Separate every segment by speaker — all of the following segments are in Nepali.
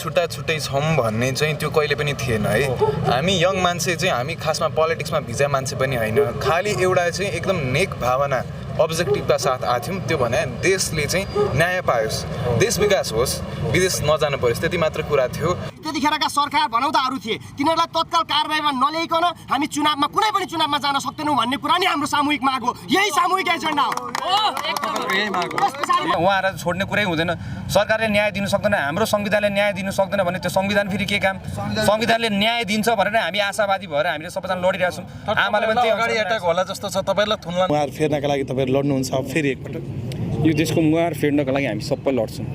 Speaker 1: छुट्टा छुट्टै छौँ भन्ने चाहिँ त्यो कहिले पनि थिएन है। हामी यङ मान्छे चाहिँ हामी खासमा पोलिटिक्समा भिजा मान्छे पनि होइन, खालि एउटा चाहिँ एकदम नेक भावना अब्जेक्टिभका साथ आथ्यौँ। त्यो भने देशले चाहिँ न्याय पाओस्, देश विकास होस्, विदेश नजानु परोस्, त्यति मात्र कुरा थियो।
Speaker 2: त्यतिखेरका सरकार भनौँ त अरू थिए, तिनीहरूलाई तत्काल कारबाहीमा नल्याइकन हामी चुनावमा कुनै पनि चुनावमा जान सक्दैनौँ भन्ने कुरा नि हाम्रो सामूहिक माग हो। यही सामूहिक एजेन्डा हो।
Speaker 3: उहाँहरूलाई छोड्ने कुरै हुँदैन। सरकारले न्याय दिनु सक्दैन, हाम्रो संविधानले न्याय दिनु सक्दैन भने त्यो संविधान फेरि के काम? संविधानले न्याय दिन्छ भनेर हामी आशावादी भएर हामीले सबैजना लडिरहेका छौँ। आमाले पनि
Speaker 4: अगाडि एट्याक होला जस्तो छ, तपाईँलाई थुन्ला
Speaker 5: मुहार फेर्नका लागि तपाईँहरू लड्नुहुन्छ फेरि एकपटक?
Speaker 3: यो देशको मुहार फेर्नको लागि हामी सबै लड्छौँ,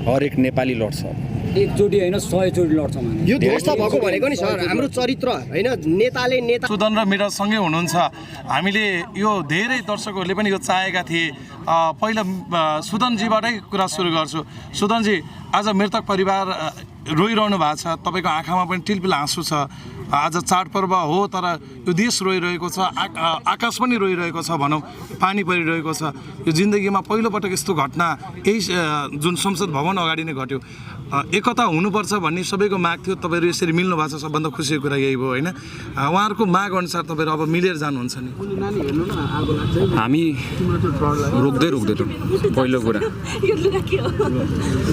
Speaker 3: हरेक नेपाली लड्छ।
Speaker 6: एकचोटि होइन 100 चोटि लड्छौँ।
Speaker 2: यो ध्वस्त भएको भनेको नि सर हाम्रो चरित्र होइन, नेताले नेता।
Speaker 4: सुदन र मिराज सँगै हुनुहुन्छ। हामीले यो धेरै दर्शकहरूले पनि यो चाहेका थिए। पहिला सुदनजीबाटै कुरा सुरु गर्छु। सुदनजी, आज मृतक परिवार रोइरहनु भएको छ, तपाईँको आँखामा पनि टिलपिल आँसु छ। आज चाडपर्व हो तर यो देश रोइरहेको छ, आकाश पनि रोइरहेको छ भनौँ, पानी परिरहेको छ। यो जिन्दगीमा पहिलोपटक यस्तो घटना यही जुन संसद भवन अगाडि नै घट्यो। एकता हुनुपर्छ भन्ने सबैको माग थियो। तपाईँहरू यसरी मिल्नु भएको छ, सबभन्दा खुसीको कुरा यही भयो होइन? उहाँहरूको माग अनुसार तपाईँहरू अब मिलेर जानुहुन्छ नि?
Speaker 3: हामी रोक्दैनौँ। पहिलो कुरा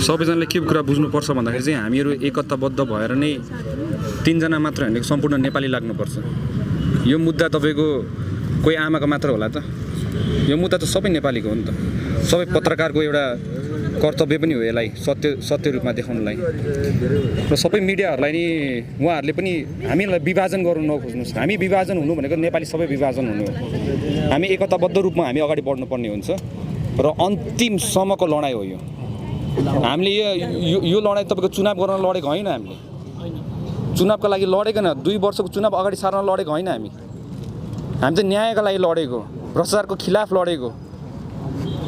Speaker 3: सबैजनाले के कुरा बुझ्नुपर्छ भन्दाखेरि चाहिँ हामीहरू एकताबद्ध भएर नै तीनजना मात्र होइन, सम्पूर्ण नेपाली लाग्नुपर्छ। यो मुद्दा तपाईँको कोही आमाको मात्र होला त? यो मुद्दा त सबै नेपालीको हो नि त। सबै पत्रकारको एउटा कर्तव्य पनि हो यसलाई सत्य रूपमा देखाउनलाई। र सबै मिडियाहरूलाई नि उहाँहरूले पनि हामीलाई विभाजन गर्नु नखोज्नुहोस्। हामी विभाजन हुनु भनेको नेपाली सबै विभाजन हुनु हो। हामी एकताबद्ध रूपमा हामी अगाडि बढ्नुपर्ने हुन्छ र अन्तिमसम्मको लडाइँ हो यो। हामीले यो लडाइँ तपाईँको चुनाव गर्न लडेको होइन, हामीले चुनावको लागि लडेको न, 2 वर्षको चुनाव अगाडि सार्न लडेको होइन। हामी त न्यायको लागि लडेको, भ्रष्टाचारको खिलाफ लडेको,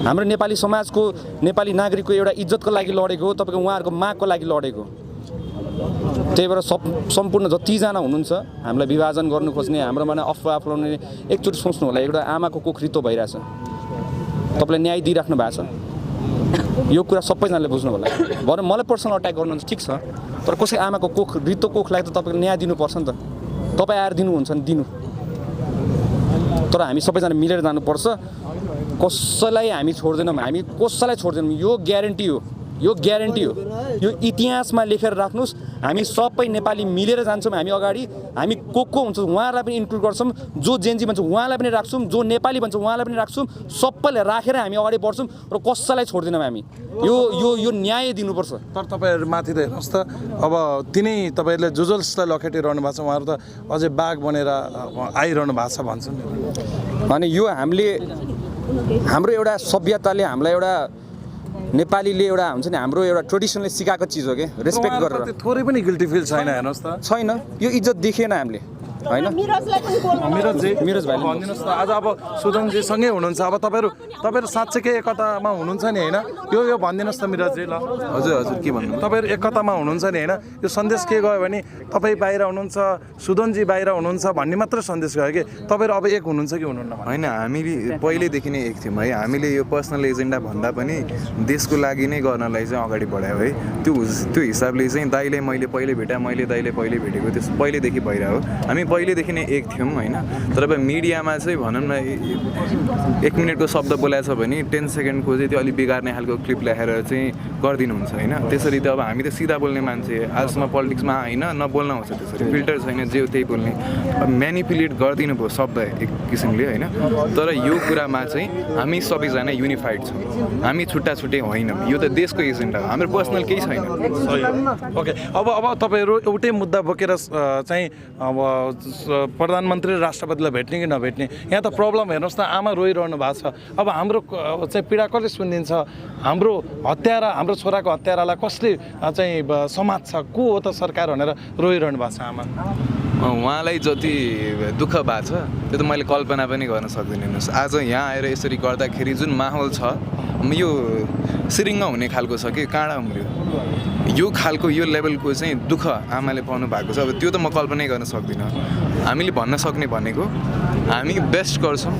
Speaker 3: हाम्रो नेपाली समाजको नेपाली नागरिकको एउटा इज्जतको लागि लडेको हो, तपाईँको उहाँहरूको मागको लागि लडेको। त्यही भएर सम्पूर्ण जतिजना हुनुहुन्छ हामीलाई विभाजन गर्नु खोज्ने, हाम्रोमा अफवाह फैलाउने, एकचोटि सोच्नु होला। एउटा आमाको कोख रित्तो भइरहेछ, तपाईँलाई न्याय दिइराख्नु भएको छ। यो कुरा सबैजनाले बुझ्नु होला। भरे मलाई पर्सनल अट्याक गर्नुहुन्छ ठिक छ, तर कसै आमाको कोख रित्तो कोखलाई त तपाईँले न्याय दिनुपर्छ नि त। तपाईँ आएर दिनुहुन्छ नि दिनु, तर हामी सबैजना मिलेर जानुपर्छ। कसैलाई हामी छोड्दैनौँ, हामी कसैलाई छोड्दैनौँ। यो ग्यारेन्टी हो, यो ग्यारेन्टी हो। यो इतिहासमा लेखेर राख्नुहोस्। हामी सबै नेपाली मिलेर जान्छौँ हामी अगाडि। हामी को हुन्छ उहाँहरूलाई पनि इन्क्लुड गर्छौँ, जो जेन्जी भन्छ उहाँलाई पनि राख्छौँ, जो नेपाली भन्छ उहाँलाई पनि राख्छौँ। सबैलाई राखेर हामी अगाडि बढ्छौँ र कसैलाई छोड्दैनौँ हामी। यो न्याय दिनुपर्छ।
Speaker 4: तर तपाईँहरू माथि त हेर्नुहोस् त, अब तपाईँहरूले जसलाई लखेटिरहनु भएको छ उहाँहरू त अझै बाघ बनेर आइरहनु भएको छ भन्छ नि।
Speaker 3: अनि यो हाम्रो एउटा सभ्यताले हामीलाई एउटा नेपालीले एउटा हुन्छ नि हाम्रो एउटा ट्रेडिसनले सिकाएको चिज हो कि रेस्पेक्ट गरेर।
Speaker 4: थोरै पनि गिल्टी फिल छैन हेर्नुहोस् त?
Speaker 3: छैन, यो इज्जत देखेन हामीले होइन।
Speaker 4: मिरज भाइ भनिदिनुहोस् त, आज अब सुदनजीसँगै हुनुहुन्छ, अब तपाईँहरू साँच्चैकै एकतामा हुनुहुन्छ नि होइन? यो भनिदिनुहोस् त मिरजजी। ल
Speaker 1: हजुर के भन्नु?
Speaker 4: तपाईँहरू एकतामा हुनुहुन्छ नि होइन? यो सन्देश के गयो भने तपाईँ बाहिर हुनुहुन्छ, सुदनजी बाहिर हुनुहुन्छ भन्ने मात्र सन्देश गयो कि तपाईँहरू अब एक हुनुहुन्छ कि हुनुहुन्न?
Speaker 1: होइन, हामीले पहिल्यैदेखि नै एक थियौँ है। हामीले यो पर्सनल एजेन्डा भन्दा पनि देशको लागि नै गर्नलाई चाहिँ अगाडि बढायो है। त्यो हिसाबले चाहिँ दाइले मैले पहिले भेटाएँ, मैले दाइले पहिले भेटेको, त्यो पहिल्यैदेखि भइरहेको। हामी पहिल्यैदेखि नै एक थियौँ होइन। तर अब मिडियामा चाहिँ भनौँ न 1 मिनटको शब्द बोलाएको छ भने 10 सेकेन्डको चाहिँ त्यो अलिक बिगार्ने खालको क्लिप ल्याएर चाहिँ गरिदिनुहुन्छ होइन। त्यसरी त अब हामी त सिधा बोल्ने मान्छे, आजमा पोलिटिक्समा होइन नबोल्न आउँछ, त्यसरी फिल्टर छैन, जे त्यही बोल्ने। म्यानिपुलेट गरिदिनु भयो शब्द एक किसिमले होइन। तर यो कुरामा चाहिँ हामी सबैजना युनिफाइड छौँ, हामी छुट्टा छुट्टै होइनौँ। यो त देशको एजेन्डा हो, हाम्रो पर्सनल केही छैन।
Speaker 4: ओके, अब तपाईँहरू एउटै मुद्दा बोकेर चाहिँ अब प्रधानमन्त्री र राष्ट्रपतिलाई भेट्ने कि नभेट्ने, यहाँ त प्रब्लम हेर्नुहोस् त, आमा रोइरहनु भएको छ। अब हाम्रो चाहिँ पीडा कसले सुनिदिन्छ? हाम्रो हत्यारा, हाम्रो छोराको हत्यारालाई कसले चाहिँ समात्छ? को हो त सरकार भनेर रोइरहनु भएको छ आमा?
Speaker 1: उहाँलाई जति दुःख भएको छ त्यो त मैले कल्पना पनि गर्न सक्दिनँ। हेर्नुहोस् आज यहाँ आएर यसरी गर्दाखेरि जुन माहौल छ यो सिरिङ्ग हुने खालको छ कि काँडा उम्रियो। यो खालको यो लेभलको चाहिँ दुःख आमाले पाउनु भएको छ। अब त्यो त म कल्पनै गर्न सक्दिनँ। हामीले भन्न सक्ने भनेको हामी बेस्ट गर्छौँ,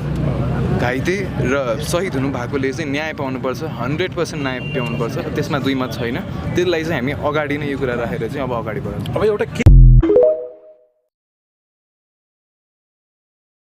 Speaker 1: घाइते र शहीद हुनु भएकोले चाहिँ न्याय पाउनुपर्छ 100% न्याय पाउनुपर्छ त्यसमा दुई मत छैन त्यसलाई चाहिँ हामी अगाडि नै यो कुरा राखेर चाहिँ अब अगाडि बढाउँछौँ
Speaker 4: अब एउटा